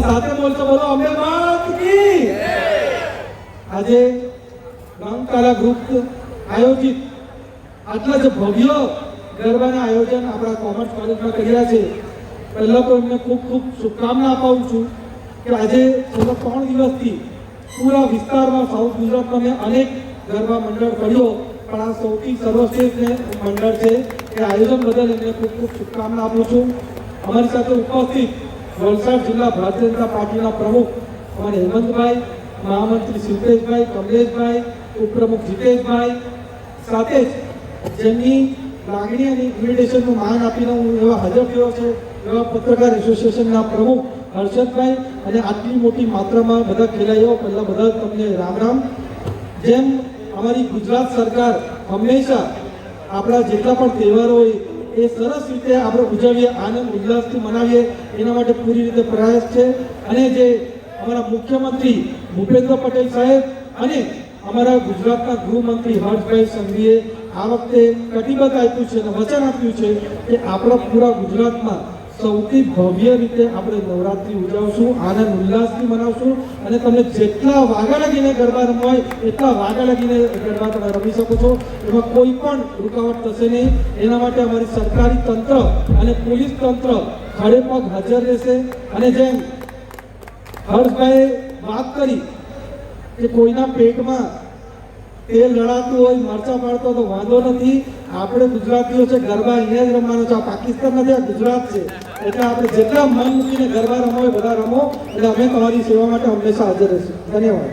સાથે બોલતો બોલો અંબે માત કી આજે ગામકાલા ગ્રુપ આયોજિત આટલા જ ભવ્ય ગરબાના આયોજન આપણા કોમર્સ કોલેજમાં કર્યા છે। પહેલા તો એમને ખૂબ ખૂબ શુભકામના અપાવું છું કે આજે છેલ્લા 3 દિવસથી પૂરા વિસ્તારમાં સાઉથ ગુજરાતમાં મેં અનેક ગરબા મંડળ કર્યો, પણ આ સૌથી સર્વશ્રેષ્ઠ મંડળ છે એ આયોજન બદલ એમને ખૂબ ખૂબ શુભકામના આપું છું। અમારી સાથે ઉપસ્થિત વલસાડ જિલ્લા ભારતીય જનતા પાર્ટીના પ્રમુખ અમારે હેમંતભાઈ, મહામંત્રી શિલ્પેશભાઈ, કમલેશભાઈ, ઉપપ્રમુખ જીતેશભાઈ, સાથે જ જેમની લાગણી અને ઇન્વિટેશનનું માન આપીને હું એવા હાજર થયો છે એવા પત્રકાર એસોસિએશનના પ્રમુખ હર્ષદભાઈ અને આટલી મોટી માત્રામાં બધા ખેલાડીઓ, પહેલાં બધા તમને રામ રામ। જેમ અમારી ગુજરાત સરકાર હંમેશા આપણા જેટલા પણ તહેવારો હોય એ સરસ રીતે આપણે ઉજવીએ, આનંદ ઉલ્લાસથી મનાવીએ એના માટે પૂરી રીતે પ્રયાસ છે। અને જે અમારા મુખ્યમંત્રી ભૂપેન્દ્ર પટેલ સાહેબ અને અમારા ગુજરાતના ગૃહમંત્રી હર્ષભાઈ સંઘવીએ આ વખતે કટિબદ્ધ આપ્યું છે અને વચન આપ્યું છે કે આપણા પૂરા ગુજરાતમાં સૌથી ભવ્ય રીતે આપણે નવરાત્રિ ઉજવશું, આનંદ ઉલ્લાસથી મનાવશું અને તમને જેટલા વાગા લાગીને ગરબા રમવા હોય એટલા વાગા લાગીને ગરબા તમે રમી શકો છો, એમાં કોઈ પણ રૂકાવટ થશે નહીં। એના માટે અમારી સરકારી તંત્ર અને પોલીસ તંત્ર ખડે પગ હાજર રહેશે। અને જેમ હર્ષભાઈએ વાત કરી કે કોઈના પેટમાં તેલ લડાતું હોય, મરચા પાડતો તો વાંધો નથી, આપણે ગુજરાતીઓ છે ગરબા અહીંયા જ રમવાનો છે, આ પાકિસ્તાન નથી, આ ગુજરાત છે, એટલે આપણે જેટલા મન મૂકીને ગરબા રમો હોય બધા રમો, એટલે અમે તમારી સેવા માટે હંમેશા હાજર રહીશું। ધન્યવાદ।